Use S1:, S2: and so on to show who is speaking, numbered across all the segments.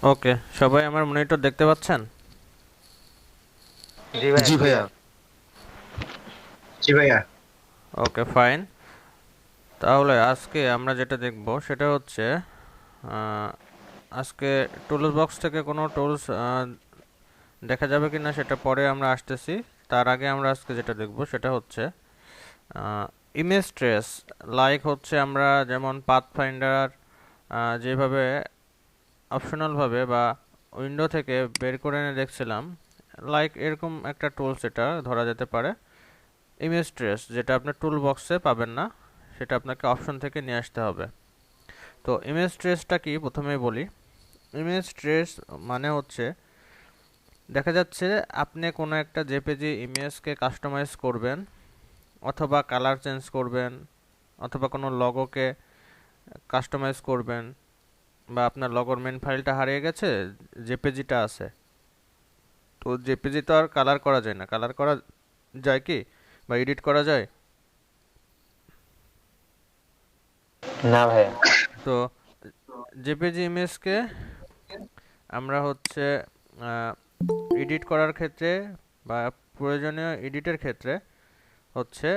S1: ওকে, সবাই আমার মনিটর দেখতে পাচ্ছেন?
S2: জি ভাইয়া
S3: জি ভাইয়া।
S2: ক্লিয়ার।
S3: জি ভাইয়া।
S1: ওকে, ফাইন। তাহলে আজকে আমরা যেটা দেখব সেটা হচ্ছে আহ, আজকে টুলস বক্স থেকে কোনো টুলস দেখা যাবে কিনা সেটা পরে আমরা আসতেছি। তার আগে আমরা আজকে যেটা দেখব সেটা হচ্ছে ইমেজ ট্রেস। লাইক হচ্ছে আমরা যেমন পাথ ফাইন্ডার যেভাবে অপশনালভাবে বা উইন্ডো থেকে বের করে এনে দেখছিলাম, লাইক এরকম একটা টুলস এটা ধরা যেতে পারে। ইমেজ ট্রেস যেটা আপনার টুল বক্সে পাবেন না, সেটা আপনাকে অপশন থেকে নিয়ে আসতে হবে। তো ইমেজ ট্রেসটা কি প্রথমেই বলি। ইমেজ ট্রেস মানে হচ্ছে, দেখা যাচ্ছে আপনি কোনো একটা জেপিজি ইমেজকে কাস্টমাইজ করবেন, অথবা কালার চেঞ্জ করবেন, অথবা কোনো লগোকে কাস্টমাইজ করবেন, বা আপনার লগোর মেন ফাইলটা হারিয়ে গেছে, জেপিজিটা আছে। তো জেপিজি তো আর কালার করা যায় না, কালার করা যায় কি, বা এডিট করা যায়?
S2: না ভাইয়া।
S1: তো জেপিজি ইমেজকে আমরা হচ্ছে এডিট করার ক্ষেত্রে বা প্রয়োজনীয় এডিটের ক্ষেত্রে হচ্ছে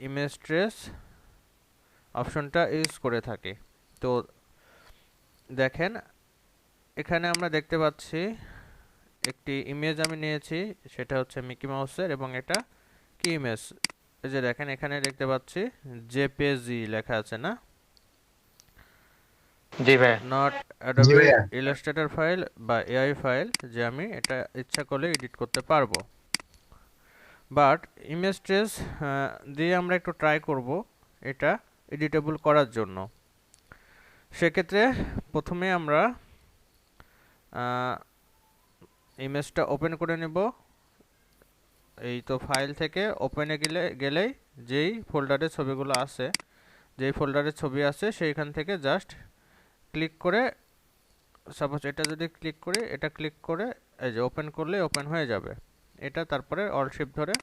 S1: ইমেজ ট্রেস অপশনটা ইউজ করে থাকি। তো দেখেন, এখানে আমরা দেখতে পাচ্ছি একটি ইমেজ আমি নিয়েছি, সেটা হচ্ছে মিকি মাউসের, এবং এটা কি ইমেজ? এই যে দেখেন, এখানে দেখতে পাচ্ছি জেপিজি লেখা আছে না,
S2: জি ভাইয়া।
S1: নট
S3: জি
S1: অ্যাডোবে
S3: ভাইয়া।
S1: ইলাস্ট্রেটর ফাইল বা এআই ফাইল, যে আমি এটা ইচ্ছা করলে এডিট করতে পারবো। বাট ইমেজ ট্রেস দিয়ে আমরা একটু ট্রাই করব এটা এডিটেবল করার জন্য। সেক্ষেত্রে প্রথমে আমরা ইমেজটা ওপেন করে নেব। এই তো ফাইল থেকে ওপেনে গেলেই যেই ফোল্ডারে ছবিগুলো আছে, যেই ফোল্ডারে ছবি আছে সেইখান থেকে জাস্ট ক্লিক করে, সাপোজ এটা যদি ক্লিক করি, এটা ক্লিক করে এই যে ওপেন করলে ওপেন হয়ে যাবে। এটা তারপরে অল শিফট ধরে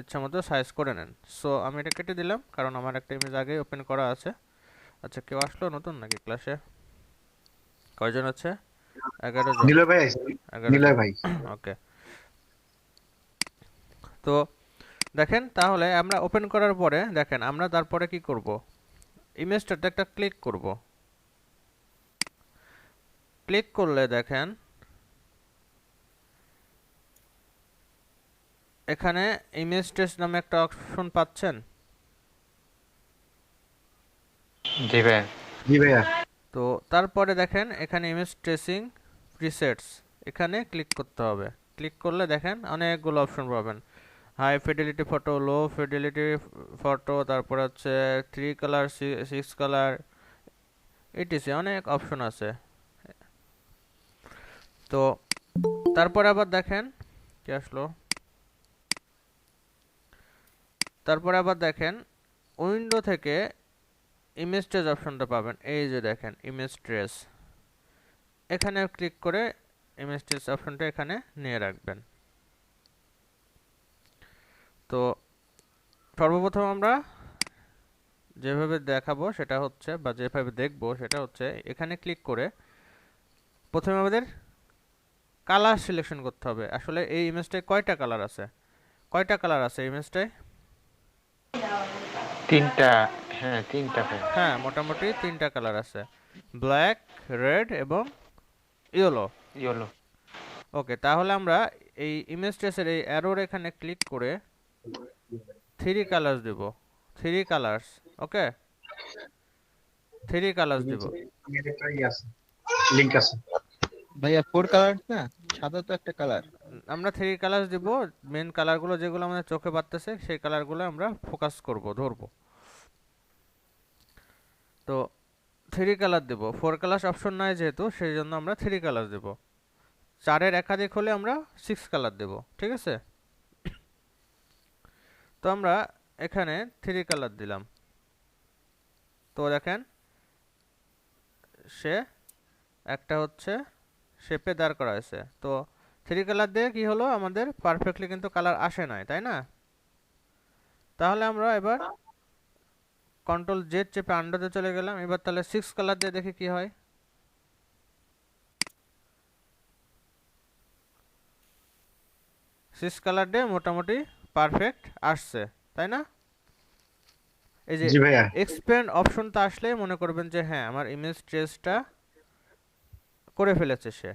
S1: ইচ্ছা মতো সাইজ করে নেন। সো আমি এটা কেটে দিলাম, কারণ আমার একটা ইমেজ আগেই ওপেন করা আছে। আচ্ছা, কেউ আসলো নতুন নাকি ক্লাসে? কয়জন আছে? 11 জন।
S3: নিলয় ভাই আইছে।
S1: 11 জন।
S3: নিলয় ভাই।
S1: ওকে। তো দেখেন, তাহলে আমরা ওপেন করার পরে দেখেন আমরা তারপরে কি করব, ইমেজটাতে একটা ক্লিক করব। ক্লিক করলে দেখেন এখানে ইমেজ টেস্ট নামে একটা অপশন পাচ্ছেন।
S2: জি ভাইয়া।
S3: জি ভাইয়া।
S1: তো তারপরে দেখেন এখানে ইমেজ ট্রেসিং প্রিসেটস, এখানে ক্লিক করতে হবে। ক্লিক করলে দেখেন অনেকগুলো অপশন পাবেন। হাই ফিডেলিটি ফটো, লো ফিডেলিটি ফটো, তারপর হচ্ছে 3 কালার, 6 কালার, ইটিসি অনেক অপশন আছে। তো তারপরে আবার দেখেন কি আসলো, তারপরে আবার দেখেন উইন্ডো থেকে ইমেজ ট্রেস অপশনটা পাবেন। এই যে দেখেন ইমেজ ট্রেস, এখানে ক্লিক করে ইমেজ ট্রেস অপশনটা এখানে নিয়ে রাখবেন। তো সর্বপ্রথম আমরা যেভাবে দেখাবো সেটা হচ্ছে, বা যেভাবে দেখবো সেটা হচ্ছে, এখানে ক্লিক করে প্রথমে আমাদের কালার সিলেকশন করতে হবে। আসলে এই ইমেজটায় কয়টা কালার আছে, কয়টা কালার আছে ইমেজটায়?
S2: তিনটা। হ্যাঁ তিনটা ভাইয়া।
S1: হ্যাঁ, মোটামুটি 3টা কালার আছে, ব্ল্যাক, রেড এবং ইয়েলো।
S2: ইয়েলো।
S1: ওকে, তাহলে আমরা এই ইমেজ ট্রেসের এই অ্যারোর এখানে ক্লিক করে 3 কালার্স দেব। 3 কালার্স। ওকে, 3 কালার্স দেব।
S3: আমি একটা আছে। লিংক আছে।
S4: ভাইয়া 4 কালার না, সাদা তো একটা কালার।
S1: আমরা 3 কালার্স দিব। মেন কালারগুলো যেগুলো আমাদের চোখে বাড়তেছে সেই কালারগুলো আমরা ফোকাস করব, ধরবো। তো 3 কালার দেব, 4 কালার অপশন নাই যেহেতু, সেই জন্য আমরা 3 কালার দেব। 4-এর একাধিক হলে আমরা 6 কালার দেব, ঠিক আছে? তো আমরা এখানে 3 কালার দিলাম। তো দেখেন সে একটা হচ্ছে শেপে দাঁড় করা হয়েছে। তো 3 কালার দিয়ে কি হলো, আমাদের পারফেক্টলি কিন্তু কালার আসে নাই, তাই না? তাহলে আমরা এবার কন্ট্রোল জেড চেপে আন্ডারতে চলে গেলাম। এবার তাহলে 6 কালার দিয়ে দেখি কি হয়। সিস কালার ডে মোটামুটি পারফেক্ট আসছে, তাই না? এই যে
S3: জি ভাইয়া।
S1: এক্সপ্যান্ড অপশনটা আসলে মনে করবেন যে হ্যাঁ আমার ইমেজ ট্রেসটা করে ফেলেছে সে।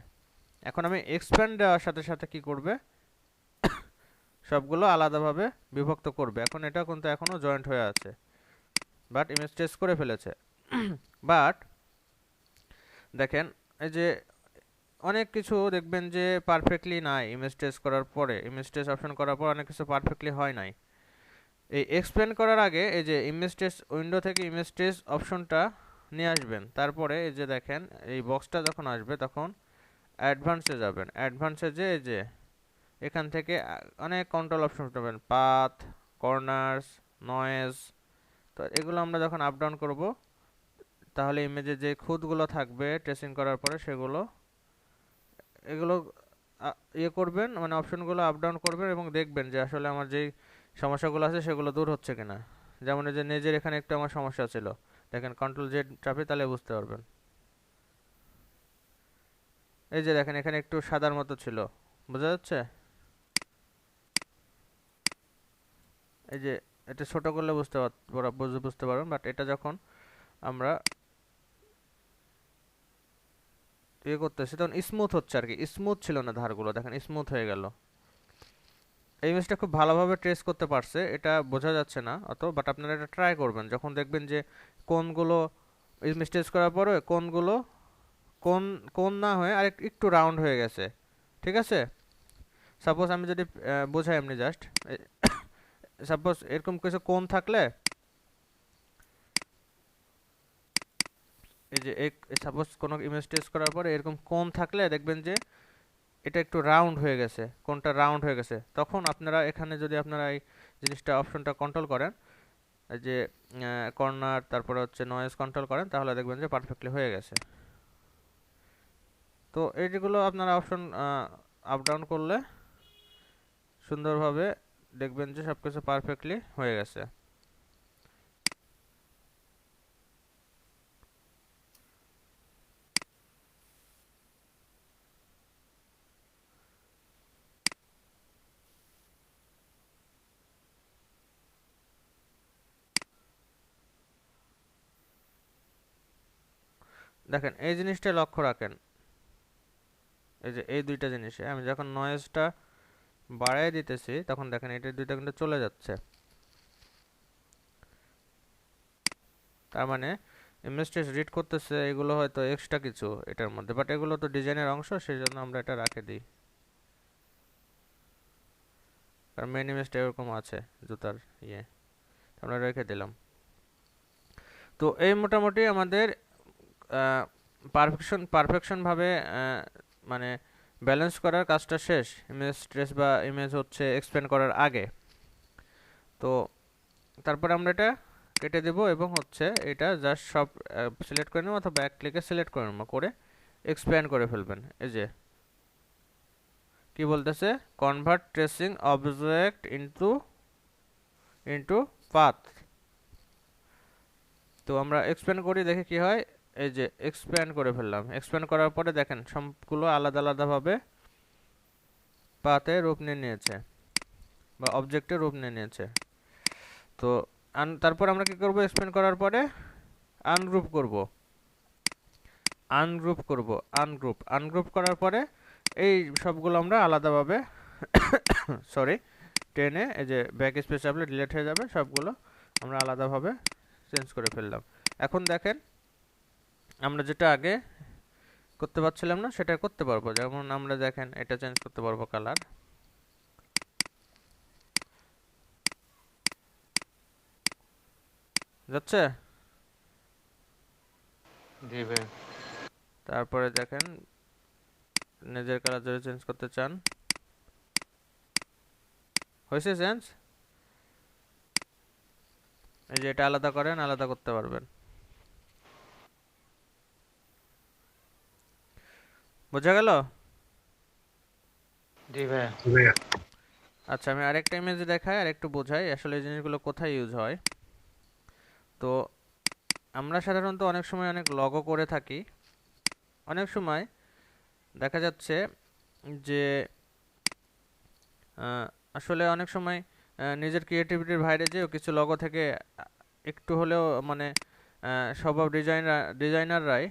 S1: এখন আমি এক্সপ্যান্ড দেওয়ার সাথে সাথে কি করবে, সবগুলো আলাদাভাবে বিভক্ত করবে। এখন এটা কিন্তু এখনো জয়েন্ট হয়ে আছে, বাট ইমেজ ট্রেস করে ফেলেছে। বাট দেখেন এই যে অনেক কিছু দেখবেন যে পারফেক্টলি নাই ইমেজ ট্রেস করার পরে, ইমেজ ট্রেস অপশন করার পর অনেক কিছু পারফেক্টলি হয় নাই। এই এক্সপ্লেন করার আগে এই যে ইমেজ ট্রেস উইন্ডো থেকে ইমেজ ট্রেস অপশনটা নিয়ে আসবেন। তারপরে এই যে দেখেন এই বক্সটা যখন আসবে তখন অ্যাডভান্সে যাবেন। অ্যাডভান্সে যে এই যে এখান থেকে অনেক কন্ট্রোল অপশন পাবেন, পাথ, কর্নার্স, নয়েজ। তো এগুলো আমরা যখন আপ ডাউন করবো তাহলে ইমেজে যে খুঁতগুলো থাকবে ট্রেসিং করার পরে সেগুলো এগুলো ইয়ে করবেন, মানে অপশনগুলো আপ ডাউন করবেন এবং দেখবেন যে আসলে আমার যেই সমস্যাগুলো আছে সেগুলো দূর হচ্ছে কিনা। যেমন এই যে নেজের এখানে একটু আমার সমস্যা ছিল, দেখেন কন্ট্রোল জেড চাপে তাহলে বুঝতে পারবেন। এই যে দেখেন এখানে একটু সাদার মতো ছিল, বোঝা যাচ্ছে? এই যে এটা ছোট করলে বুঝতে পারবেন, বাট এটা যখন আমরা ইয়ে করতেছি তখন স্মুথ হচ্ছে আর কি, স্মুথ ছিল না ধারগুলো, দেখেন স্মুথ হয়ে গেল। এই ইমেজটা খুব ভালোভাবে ট্রেস করতে পারছে, এটা বোঝা যাচ্ছে না অত, বাট আপনারা এটা ট্রাই করবেন। যখন দেখবেন যে কোনগুলো ইমেজ ট্রেস করার পরে কোনগুলো কোন কোন না হয়ে আর একটু রাউন্ড হয়ে গেছে, ঠিক আছে? সাপোজ আমি যদি বোঝাই এমনি জাস্ট, সাপোজ এরকম কিছু কোন থাকলে এই যে সাপোজ কোনো ইমেজ ট্রেস করার পরে এরকম কোন থাকলে দেখবেন যে এটা একটু রাউন্ড হয়ে গেছে, কোনটা রাউন্ড হয়ে গেছে। তখন আপনারা এখানে যদি আপনারা এই জিনিসটা অপশনটা কন্ট্রোল করেন, এই যে কর্নার তারপরে হচ্ছে নয়েজ কন্ট্রোল করেন, তাহলে দেখবেন যে পারফেক্টলি হয়ে গেছে। তো এইগুলো আপনারা অপশন আপ ডাউন করলে সুন্দরভাবে দেখবেন যে সব কিছু পারফেক্টলি হয়ে গেছে। দেখেন এই জিনিসটা লক্ষ্য রাখেন, এই যে এই দুইটা জিনিসে আমি যখন নয়েজটা বাড়ায় দিতেছি তখন দেখেন এটা দুইটা কিন্তু চলে যাচ্ছে। তার মানে ইমেজটা রিড করতেছে, এগুলো হয়তো এক্সট্রা কিছু এটার মধ্যে, বাট এগুলো তো ডিজাইনের অংশ, সেই জন্য আমরা এটা রাখে দিই। কারণ মেন ইমেজটা এরকম আছে জুতার ইয়ে, আমরা রেখে দিলাম। তো এই মোটামুটি আমাদের পারফেকশন ভাবে মানে ব্যালেন্স করার কাজটা শেষ, ইমেজ ট্রেস বা ইমেজ হচ্ছে এক্সপ্যান্ড করার আগে। তো তারপর আমরা এটা কেটে দেব এবং হচ্ছে এটা জাস্ট সব সিলেক্ট করে নেব অথবা ব্যাক ক্লিকে সিলেক্ট করে নেব, করে এক্সপ্যান্ড করে ফেলবেন। এই যে কি বলতেছে, convert tracing object into path. তো আমরা এক্সপ্যান্ড করি, দেখে কি হয়। এই যে এক্সপ্যান্ড করে ফেললাম, এক্সপ্যান্ড করার পরে দেখেন সবগুলো আলাদা আলাদাভাবে পাথে রূপ নিয়ে নিয়েছে বা অবজেক্টে রূপ নিয়ে নিয়েছে। তো তারপর আমরা কি করব, এক্সপ্যান্ড করার পরে আনগ্রুপ করব, আনগ্রুপ করার পরে এই সবগুলো আমরা আলাদাভাবে সরি টেনে এই যে ব্যাক স্পেস চাপলে ডিলিট হয়ে যাবে, সবগুলো আমরা আলাদাভাবে চেঞ্জ করে ফেললাম। এখন দেখেন আমরা যেটা আগে করতে পারছিলাম না সেটা করতে পারবো। যেমন আমরা দেখেন এটা চেঞ্জ করতে পারবো কালার, যাচ্ছে।
S2: জি ভাই।
S1: তারপরে দেখেন নিজের কালার যদি চেঞ্জ করতে চান, হয়েছে চেঞ্জ। এই যে এটা আলাদা করেন, আলাদা করতে পারবেন। বোঝা গেল?
S2: জি ভাই।
S3: জি ভাইয়া।
S1: আচ্ছা আমি আরেকটা ইমেজ দেখাই আর একটু বোঝাই আসলে এই জিনিসগুলো কোথায় ইউজ হয়। তো আমরা সাধারণত অনেক সময় অনেক লগো করে থাকি, অনেক সময় দেখা যাচ্ছে যে আহ, আসলে অনেক সময় নিজের ক্রিয়েটিভিটির বাইরে যেও কিছু লগো থেকে একটু হলেও মানে সব ডিজাইনাররাই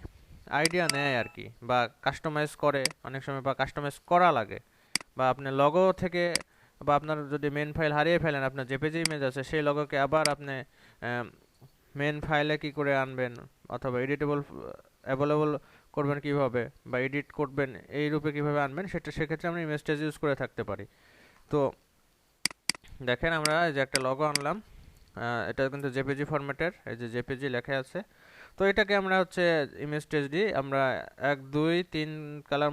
S1: আইডিয়া নেয় আর কি, বা কাস্টমাইজ করে অনেক সময়, বা কাস্টমাইজ করা লাগে, বা আপনার লগো থেকে, বা আপনার যদি মেন ফাইল হারিয়ে ফেলেন, আপনার জেপিজি ইমেজ আছে, সেই লগোকে আবার আপনি মেন ফাইলে কি করে আনবেন, অথবা এডিটেবল অ্যাভেলেবল করবেন কিভাবে, বা এডিট করবেন এই রূপে কিভাবে আনবেন, সেটা সেক্ষেত্রে আমরা ইমেজ টেজ ইউজ করে থাকতে পারি। তো দেখেন আমরা এই যে একটা লগো আনলাম, এটা কিন্তু জেপিজি ফরম্যাটের, এই যে জেপিজি লেখা আছে। তো এটাকে আমরা হচ্ছে ইমেজ টেজ দিয়ে আমরা 1 2 3 কালার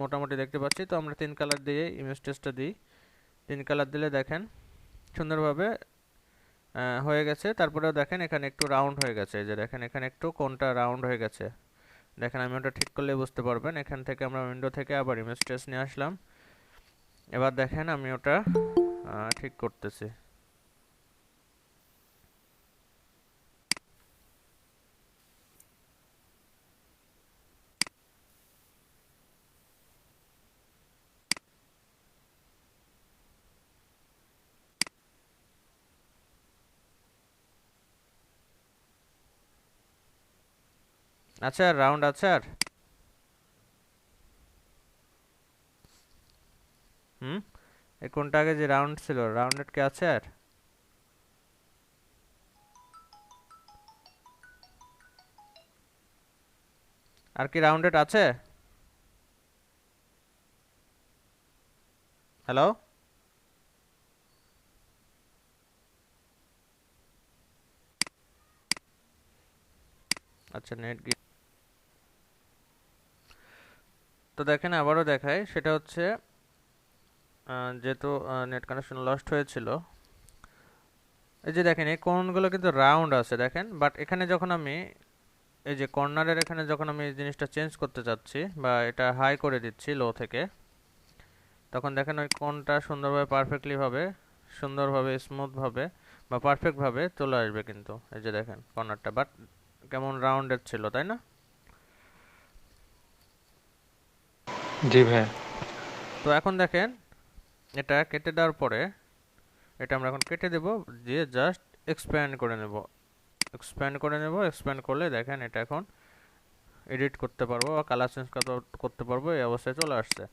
S1: মোটামুটি দেখতে পাচ্ছি। তো আমরা 3 কালার দিয়ে ইমেজ টেজটা দিই। 3 কালার দিলে দেখেন সুন্দরভাবে হয়ে গেছে। তারপরেও দেখেন এখানে একটু রাউন্ড হয়ে গেছে, এই যে দেখেন এখানে একটু কোনটা রাউন্ড হয়ে গেছে। দেখেন আমি ওটা ঠিক করলে বুঝতে পারবেন। এখান থেকে আমরা উইন্ডো থেকে আবার ইমেজ টেজ নিয়ে আসলাম। এবার দেখেন আমি ওটা ঠিক করতেছি। আচ্ছা, রাউন্ড আছে আর হুম, এই কোনটা আগে যে রাউন্ড ছিল, রাউন্ডেড কে আছে আর কি রাউন্ডেড আছে? হ্যালো? আচ্ছা, নেট। তো দেখেন আবারও দেখায়, সেটা হচ্ছে যেহেতু নেট কানেকশন লস্ট হয়েছিল, এই যে দেখেন এই কোণগুলো কিন্তু রাউন্ড আছে দেখেন, বাট এখানে যখন আমি এই যে কর্নারের এখানে যখন আমি এই জিনিসটা চেঞ্জ করতে চাচ্ছি, বা এটা হাই করে দিচ্ছি লো থেকে, তখন দেখেন ওই কোণটা সুন্দরভাবে স্মুথভাবে বা পারফেক্টভাবে চলে আসবে কিন্তু। এই যে দেখেন কর্নারটা, বাট কেমন রাউন্ডেড ছিল, তাই না?
S2: জি ভাইয়া।
S1: তো এখন দেখেন এটা কেটে দেওয়ার পরে, এটা আমরা এখন কেটে দেব, দিয়ে জাস্ট এক্সপ্যান্ড করে নেব। এক্সপ্যান্ড করলে দেখেন এটা এখন এডিট করতে পারবো বা কালার চেঞ্জ করতে পারবো, এই অবস্থায় চলে আসছে।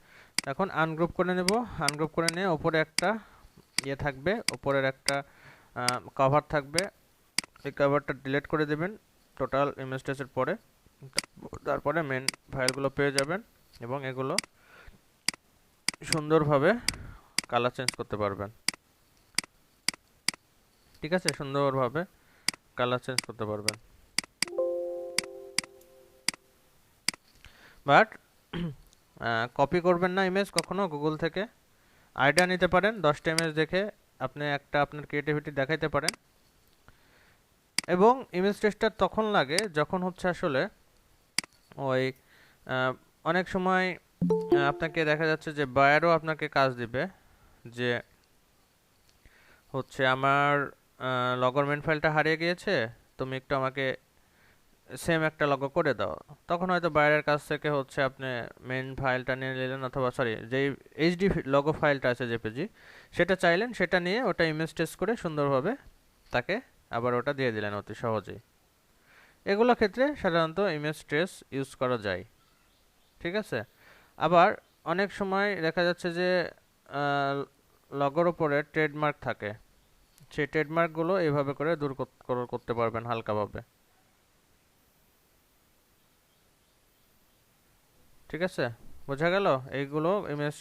S1: এখন আনগ্রুপ করে নেব। আনগ্রুপ করে নিয়ে ওপরে একটা ইয়ে থাকবে, ওপরের একটা কভার থাকবে, এই কভারটা ডিলিট করে দেবেন টোটাল ইমেজ টেসের পরে। তারপরে মেন ফাইলগুলো পেয়ে যাবেন এবং এগুলো সুন্দরভাবে কালার চেঞ্জ করতে পারবেন। ঠিক আছে, সুন্দরভাবে কালার চেঞ্জ করতে পারবেন। বাট কপি করবেন না ইমেজ কখনো গুগল থেকে, আইডিয়া নিতে পারেন 10টা ইমেজ দেখে আপনি একটা আপনার ক্রিয়েটিভিটি দেখাইতে পারেন। এবং ইমেজ টেস্টার তখন লাগে যখন হচ্ছে আসলে ওই অনেক সময় আপনাকে দেখা যাচ্ছে যে বায়ারও আপনাকে কাজ দিবে, যে হচ্ছে আমার লগর মেন ফাইলটা হারিয়ে গিয়েছে, তুমি একটু আমাকে সেম একটা লগো করে দাও। তখন হয়তো বাইরের কাছ থেকে হচ্ছে আপনি মেন ফাইলটা নিয়ে নিলেন, অথবা সরি যেই এইচডি লগো ফাইলটা আছে জেপিজি, সেটা চাইলেন, সেটা নিয়ে ওটা ইমেজ টেস্ট করে সুন্দরভাবে তাকে আবার ওটা দিয়ে দিলেন অতি সহজেই। এগুলো ক্ষেত্রে সাধারণত ইমেজ ট্রেস ইউজ করা যায়। ঠিক আছে। আবার অনেক সময় দেখা যাচ্ছে যে লগোর উপরে ট্রেডমার্ক থাকে, সেই ট্রেডমার্কগুলো এইভাবে করে দূর করতে পারবেন হালকাভাবে। ঠিক আছে, বোঝা গেল? এইগুলো ইমেজ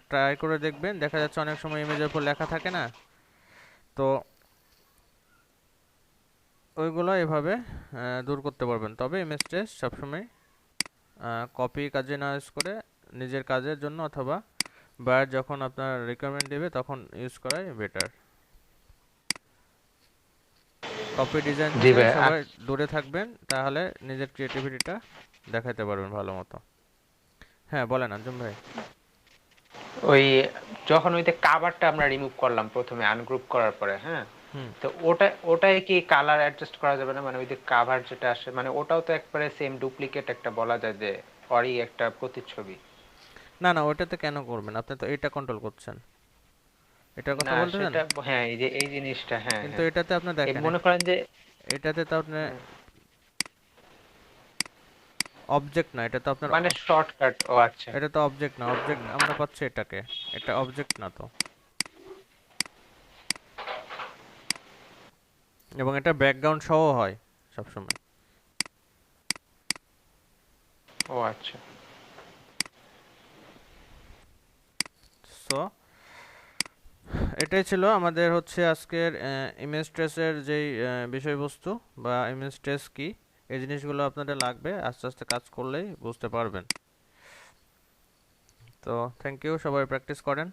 S1: ট্রাই করে দেখবেন। দেখা যাচ্ছে অনেক সময় ইমেজের উপর লেখা থাকে না, তো ওইগুলো এভাবে দূর করতে পারবেন। তবে ইমেজ ট্রেস সবসময় কপি কাজে না ইউজ করে নিজের কাজের জন্য, অথবা বায়ার যখন আপনার রিকোয়ারমেন্ট দেবে তখন ইউজ করাই বেটার। কপি ডিজাইন
S2: জি
S1: থেকে
S2: ভাই।
S1: সবাই দূরে থাকবেন, তাহলে নিজের ক্রিয়েটিভিটিটা দেখাতে পারবেন ভালো মতো। হ্যাঁ বলেন আঞ্জুম ভাই।
S2: ওই যখন ওইতে কাভারটা আমরা রিমুভ করলাম প্রথমে আনগ্রুপ করার পরে, হ্যাঁ,
S1: হুম।
S2: তো ওটাই কি কালার অ্যাডজাস্ট করা যাবে না? মানে ওই যে কাভার যেটা আসে, মানে ওটাও তো একবারে সেম ডুপ্লিকেট একটা, বলা যায় যে ওরই একটা প্রতিচ্ছবি।
S1: না না, ওইটাতে কেন করবেন? আপনি তো এটা কন্ট্রোল করছেন। এটার কথা
S2: না
S1: বলতেছেন?
S2: সেটা হ্যাঁ, এই যে এই জিনিসটা, হ্যাঁ
S1: কিন্তু
S2: হ্যাঁ,
S1: এটাতে আপনি
S2: এই
S1: দেখেন
S2: মনে করেন যে
S1: এটাতে তো আপনি
S2: হ্যাঁ,
S1: অবজেক্ট না, এটা তো আপনার
S2: মানে শর্টকাট, ও আচ্ছা।
S1: এটা তো অবজেক্ট না, অবজেক্ট আমরা পাচ্ছি এটাকে, এটা অবজেক্ট না তো। এবং এটা ব্যাকগ্রাউন্ড সহ হয় সবসময়।
S2: ও আচ্ছা।
S1: সো এটাই ছিল আমাদের হচ্ছে আজকের ইমেজ ট্রেসের যেই বিষয়বস্তু বা ইমেজ ট্রেস কি, এই জিনিসগুলো আপনাদের লাগবে, আস্তে আস্তে কাজ করলেই বুঝতে পারবেন। তো থ্যাংক ইউ, সবাই প্র্যাকটিস করেন।